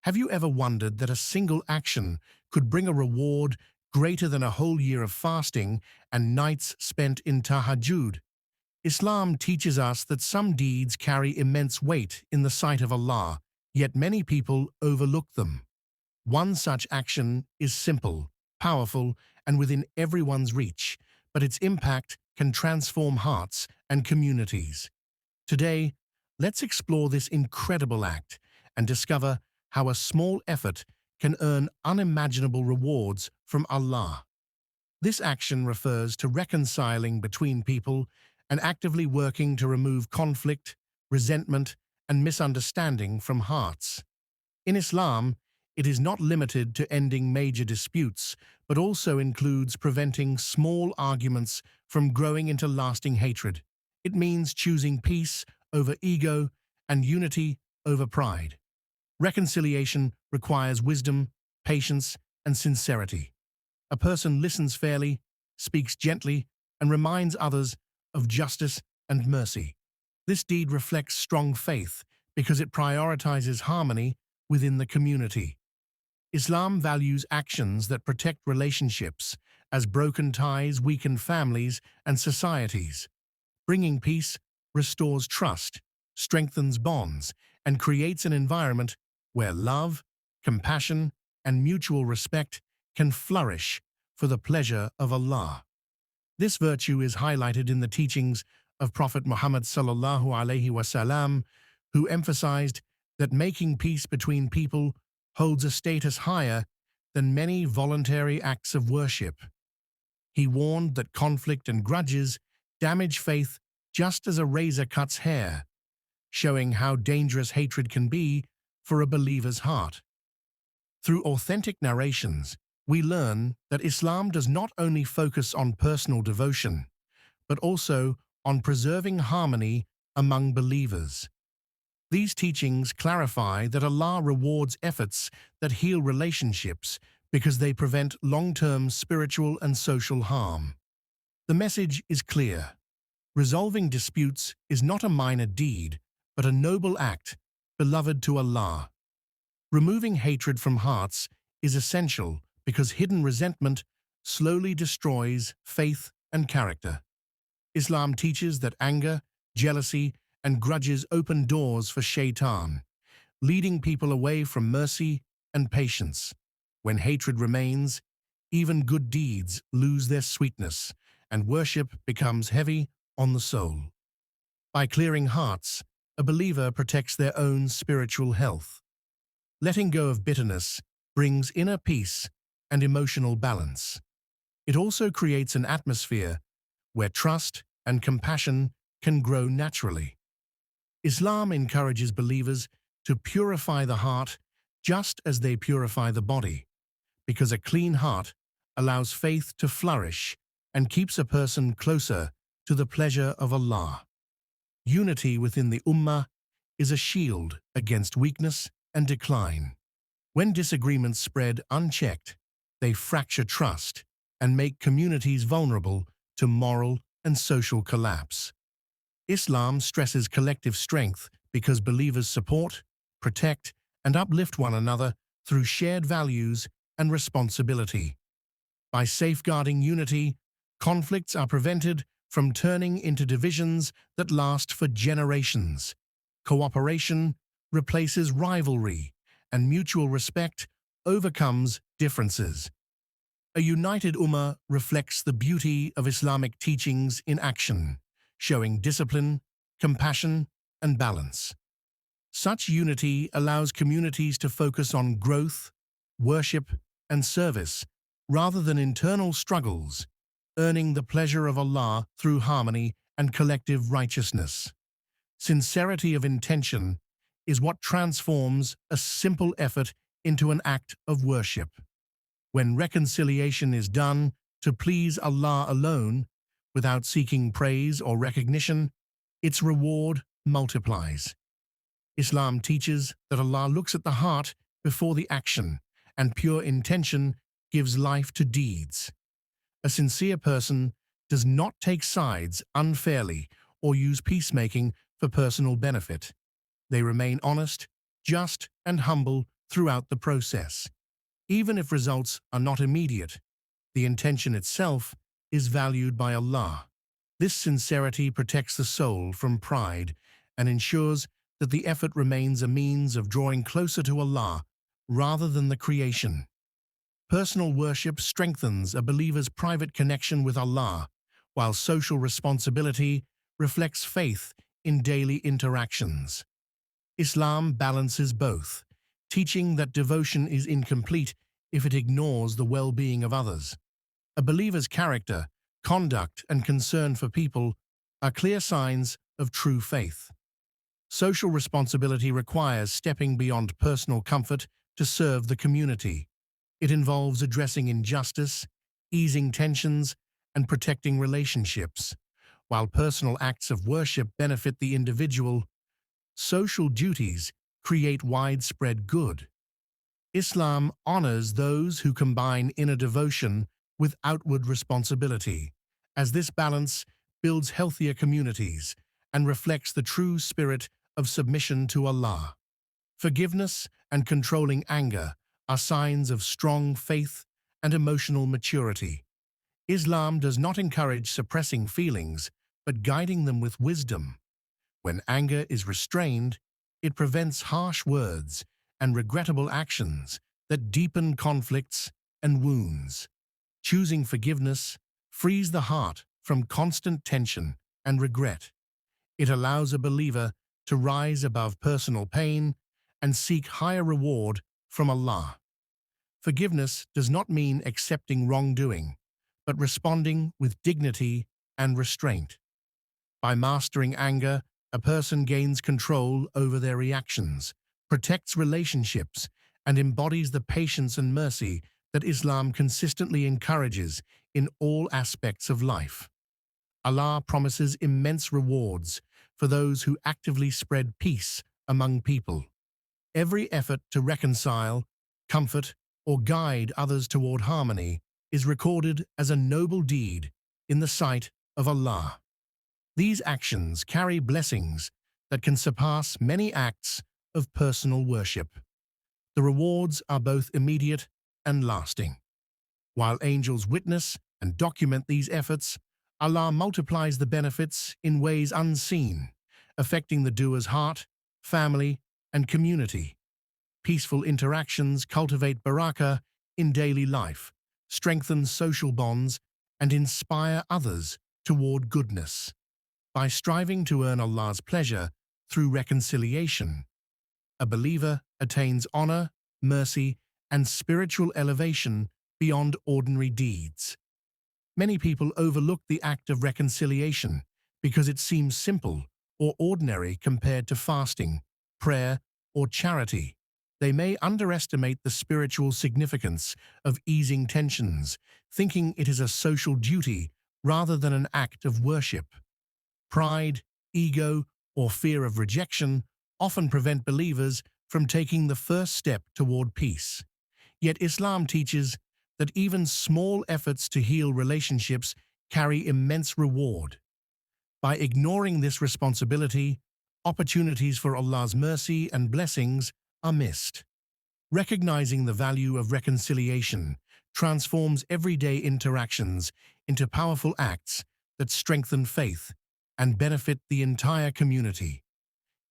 Have you ever wondered that a single action could bring a reward greater than a whole year of fasting and nights spent in Tahajjud? Islam teaches us that some deeds carry immense weight in the sight of Allah, yet many people overlook them. One such action is simple, powerful, and within everyone's reach, but its impact can transform hearts and communities. Today, let's explore this incredible act and discover how a small effort can earn unimaginable rewards from Allah. This action refers to reconciling between people and actively working to remove conflict, resentment, and misunderstanding from hearts. In Islam, it is not limited to ending major disputes, but also includes preventing small arguments from growing into lasting hatred. It means choosing peace over ego and unity over pride. Reconciliation requires wisdom, patience, and sincerity. A person listens fairly, speaks gently, and reminds others of justice and mercy. This deed reflects strong faith because it prioritizes harmony within the community. Islam values actions that protect relationships, as broken ties weaken families and societies. Bringing peace restores trust, strengthens bonds, and creates an environment where love, compassion, and mutual respect can flourish for the pleasure of Allah. This virtue is highlighted in the teachings of Prophet Muhammad Salallahu Alayhi Wasalam, who emphasized that making peace between people holds a status higher than many voluntary acts of worship. He warned that conflict and grudges damage faith just as a razor cuts hair, showing how dangerous hatred can be for a believer's heart. Through authentic narrations, we learn that Islam does not only focus on personal devotion, but also on preserving harmony among believers. These teachings clarify that Allah rewards efforts that heal relationships because they prevent long-term spiritual and social harm. The message is clear. Resolving disputes is not a minor deed, but a noble act beloved to Allah. Removing hatred from hearts is essential because hidden resentment slowly destroys faith and character. Islam teaches that anger, jealousy, and grudges open doors for shaitan, leading people away from mercy and patience. When hatred remains, even good deeds lose their sweetness, and worship becomes heavy on the soul. By clearing hearts, a believer protects their own spiritual health. Letting go of bitterness brings inner peace and emotional balance. It also creates an atmosphere where trust and compassion can grow naturally. Islam encourages believers to purify the heart just as they purify the body, because a clean heart allows faith to flourish and keeps a person closer to the pleasure of Allah. Unity within the Ummah is a shield against weakness and decline. When disagreements spread unchecked, they fracture trust and make communities vulnerable to moral and social collapse. Islam stresses collective strength because believers support, protect, and uplift one another through shared values and responsibility. By safeguarding unity, conflicts are prevented from turning into divisions that last for generations. Cooperation replaces rivalry, and mutual respect overcomes differences. A united Ummah reflects the beauty of Islamic teachings in action, showing discipline, compassion, and balance. Such unity allows communities to focus on growth, worship, and service, rather than internal struggles, earning the pleasure of Allah through harmony and collective righteousness. Sincerity of intention is what transforms a simple effort into an act of worship. When reconciliation is done to please Allah alone, without seeking praise or recognition, its reward multiplies. Islam teaches that Allah looks at the heart before the action, and pure intention gives life to deeds. A sincere person does not take sides unfairly or use peacemaking for personal benefit. They remain honest, just, and humble throughout the process. Even if results are not immediate, the intention itself is valued by Allah. This sincerity protects the soul from pride and ensures that the effort remains a means of drawing closer to Allah rather than the creation. Personal worship strengthens a believer's private connection with Allah, while social responsibility reflects faith in daily interactions. Islam balances both, teaching that devotion is incomplete if it ignores the well-being of others. A believer's character, conduct, and concern for people are clear signs of true faith. Social responsibility requires stepping beyond personal comfort to serve the community. It involves addressing injustice, easing tensions, and protecting relationships. While personal acts of worship benefit the individual, social duties create widespread good. Islam honors those who combine inner devotion with outward responsibility, as this balance builds healthier communities and reflects the true spirit of submission to Allah. Forgiveness and controlling anger are signs of strong faith and emotional maturity. Islam does not encourage suppressing feelings, but guiding them with wisdom. When anger is restrained, it prevents harsh words and regrettable actions that deepen conflicts and wounds. Choosing forgiveness frees the heart from constant tension and regret. It allows a believer to rise above personal pain and seek higher reward from Allah. Forgiveness does not mean accepting wrongdoing, but responding with dignity and restraint. By mastering anger, a person gains control over their reactions, protects relationships, and embodies the patience and mercy that Islam consistently encourages in all aspects of life. Allah promises immense rewards for those who actively spread peace among people. Every effort to reconcile, comfort, or guide others toward harmony is recorded as a noble deed in the sight of Allah. These actions carry blessings that can surpass many acts of personal worship. The rewards are both immediate and lasting. While angels witness and document these efforts, Allah multiplies the benefits in ways unseen, affecting the doer's heart, family, and community. Peaceful interactions cultivate barakah in daily life, strengthen social bonds, and inspire others toward goodness. By striving to earn Allah's pleasure through reconciliation, a believer attains honor, mercy, and spiritual elevation beyond ordinary deeds. Many people overlook the act of reconciliation because it seems simple or ordinary compared to fasting, prayer, or charity. They may underestimate the spiritual significance of easing tensions, thinking it is a social duty rather than an act of worship. Pride, ego, or fear of rejection often prevent believers from taking the first step toward peace. Yet Islam teaches that even small efforts to heal relationships carry immense reward. By ignoring this responsibility, opportunities for Allah's mercy and blessings are missed. Recognizing the value of reconciliation transforms everyday interactions into powerful acts that strengthen faith and benefit the entire community.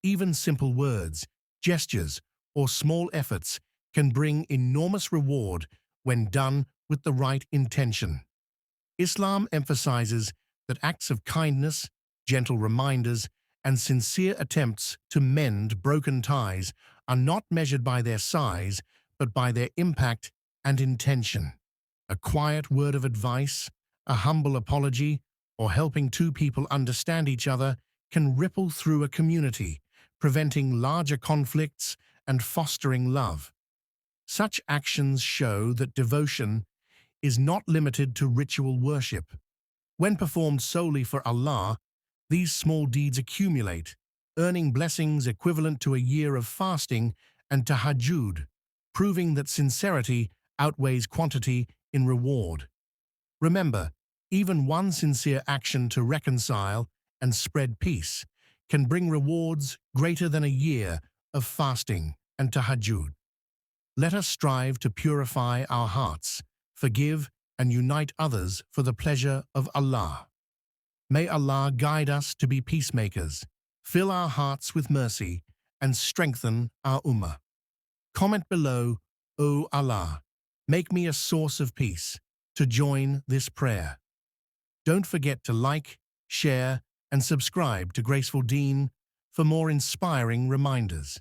Even simple words, gestures, or small efforts can bring enormous reward when done with the right intention. Islam emphasizes that acts of kindness, gentle reminders, and sincere attempts to mend broken ties are not measured by their size, but by their impact and intention. A quiet word of advice, a humble apology, or helping two people understand each other can ripple through a community, preventing larger conflicts and fostering love. Such actions show that devotion is not limited to ritual worship. When performed solely for Allah, these small deeds accumulate, earning blessings equivalent to a year of fasting and tahajjud, proving that sincerity outweighs quantity in reward. Remember, even one sincere action to reconcile and spread peace can bring rewards greater than a year of fasting and tahajjud. Let us strive to purify our hearts, forgive and unite others for the pleasure of Allah. May Allah guide us to be peacemakers, fill our hearts with mercy, and strengthen our Ummah. Comment below, O Allah, make me a source of peace, to join this prayer. Don't forget to like, share, and subscribe to Graceful Deen for more inspiring reminders.